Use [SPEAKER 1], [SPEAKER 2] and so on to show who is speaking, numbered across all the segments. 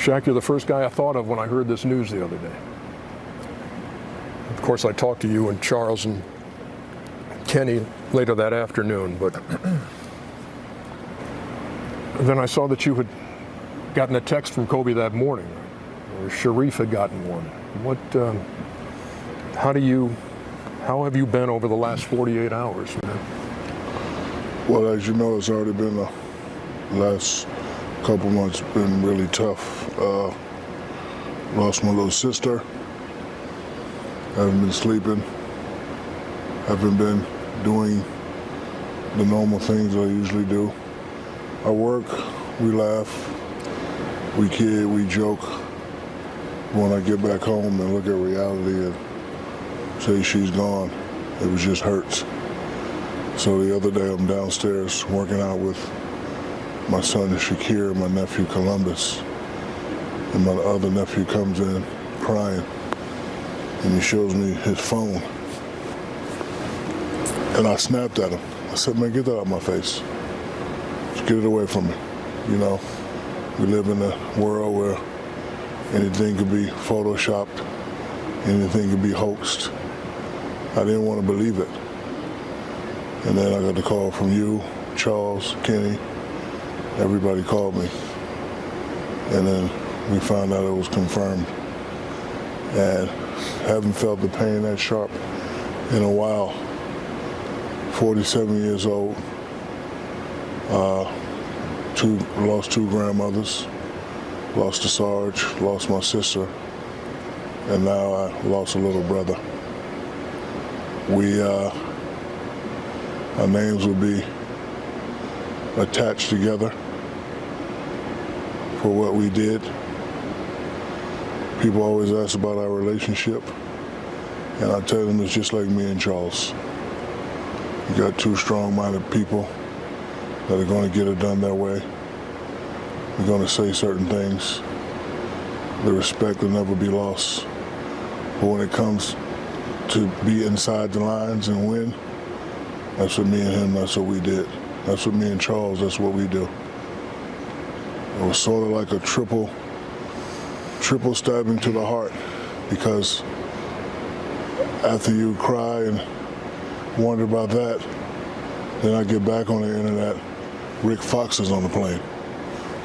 [SPEAKER 1] Shaq, you're the first guy I thought of when I heard this news the other day. Of course, I talked to you and Charles and Kenny later that afternoon, but then I saw that you had gotten a text from Kobe that morning, or Sharif had gotten one. How have you been over the last 48 hours, man?
[SPEAKER 2] Well, as you know, it's already been the last couple months been really tough. Lost my little sister. Haven't been sleeping. Haven't been doing the normal things I usually do. I work, we laugh, we kid, we joke. When I get back home and look at reality and say she's gone, it just hurts. So the other day I'm downstairs working out with my son Shakir and my nephew Columbus. And my other nephew comes in crying and he shows me his phone. And I snapped at him. I said, man, get that out of my face. Just get it away from me. You know, we live in a world where anything could be photoshopped, anything could be hoaxed. I didn't want to believe it. And then I got the call from you, Charles, Kenny, everybody called me. And then we found out it was confirmed. And haven't felt the pain that sharp in a while. 47 years old, lost two grandmothers, lost a Sarge, lost my sister, and now I lost a little brother. Our names will be attached together for what we did. People always ask about our relationship, and I tell them it's just like me and Charles. You got two strong-minded people that are going to get it done their way. We're going to say certain things. The respect will never be lost. But when it comes to be inside the lines and win, that's what me and him, that's what we did. That's what me and Charles, that's what we do. It was sort of like a triple stabbing to the heart, because after you cry and wonder about that, then I get back on the internet, Rick Fox is on the plane.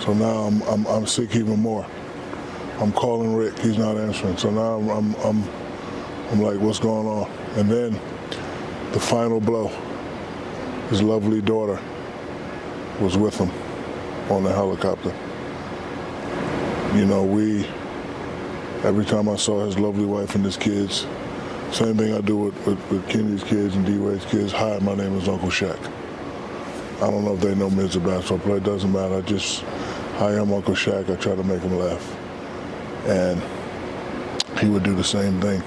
[SPEAKER 2] So now I'm sick even more. I'm calling Rick, he's not answering. So now I'm like, what's going on? And then the final blow, his lovely daughter was with him on the helicopter. You know, every time I saw his lovely wife and his kids, same thing I do with Kenny's kids and D-Wade's kids. Hi, my name is Uncle Shaq. I don't know if they know me as a basketball player. It doesn't matter. Hi, I'm Uncle Shaq. I try to make him laugh. And he would do the same thing.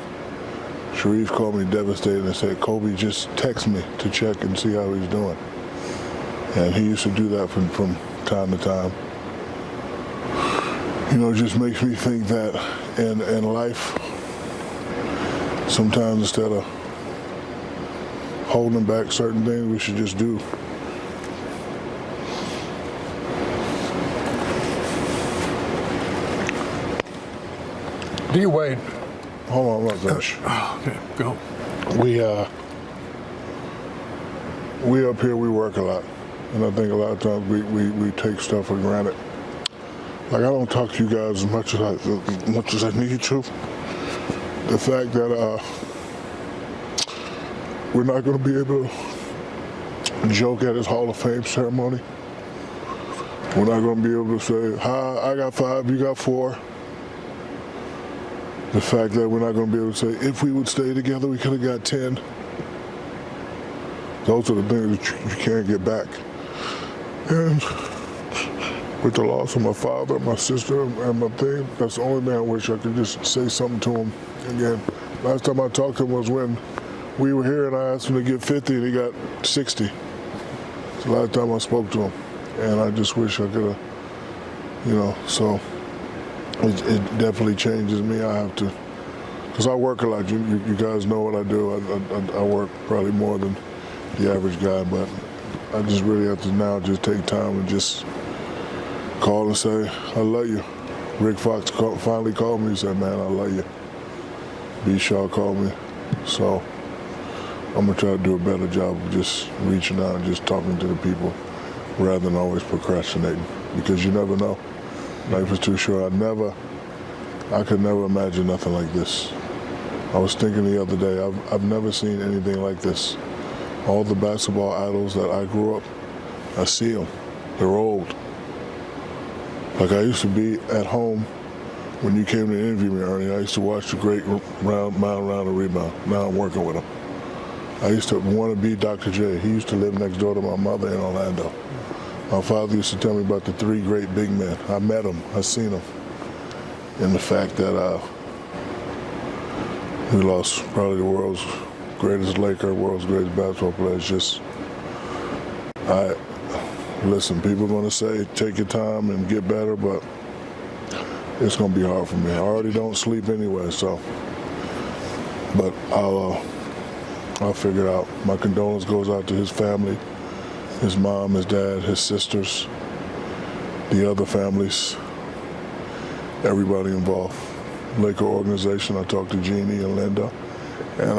[SPEAKER 2] Sharif called me devastated and said, Kobe, just text me to check and see how he's doing. And he used to do that from time to time. You know, it just makes me think that in life, sometimes instead of holding back certain things, we should just do.
[SPEAKER 1] D-Wade.
[SPEAKER 2] Hold on, I'm not finished.
[SPEAKER 1] Okay, go.
[SPEAKER 2] We up here, we work a lot. And I think a lot of times we take stuff for granted. Like, I don't talk to you guys as much as I need to. The fact that we're not going to be able to joke at his Hall of Fame ceremony. We're not going to be able to say, hi, I got 5, you got 4. The fact that we're not going to be able to say, if we would stay together, we could have got 10. Those are the things that you can't get back. And with the loss of my father, my sister, and my thing, that's the only thing I wish I could just say something to him again. Last time I talked to him was when we were here and I asked him to get 50 and he got 60. It's the last time I spoke to him. And I just wish I could have, you know, so it definitely changes me. I have to, because I work a lot. You guys know what I do. I work probably more than the average guy, but I just really have to now just take time and just call and say, I love you. Rick Fox finally called me and said, man, I love you. B. Shaw called me. So I'm going to try to do a better job of just reaching out and just talking to the people rather than always procrastinating, because you never know. Life is too short. I could never imagine nothing like this. I was thinking the other day, I've never seen anything like this. All the basketball idols that I grew up, I see them. They're old. Like I used to be at home when you came to interview me, Ernie. I used to watch the great mile round and rebound. Now I'm working with him. I used to want to be Dr. J. He used to live next door to my mother in Orlando. My father used to tell me about the three great big men. I met them. I seen them. And the fact that we lost probably the world's greatest Laker, world's greatest basketball player. It's just, listen, people are going to say, take your time and get better, but it's going to be hard for me. I already don't sleep anyway, so. But I'll figure it out. My condolence goes out to his family, his mom, his dad, his sisters, the other families, everybody involved. Laker organization, I talked to Jeannie and Linda, and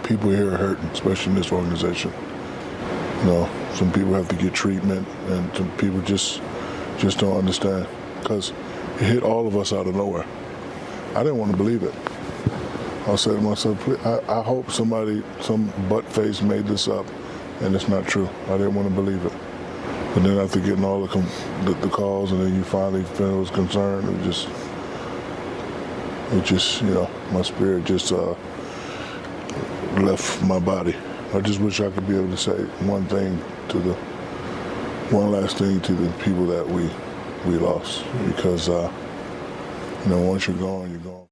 [SPEAKER 2] people here are hurting, especially in this organization. You know, some people have to get treatment, and some people just don't understand, because it hit all of us out of nowhere. I didn't want to believe it. I said to myself, I hope some butt-face made this up, and it's not true. I didn't want to believe it. But then after getting all the calls, and then you finally feel was concerned, it just, you know, my spirit just left my body. I just wish I could be able to say one last thing to the people that we lost, because, you know, once you're gone, you're gone.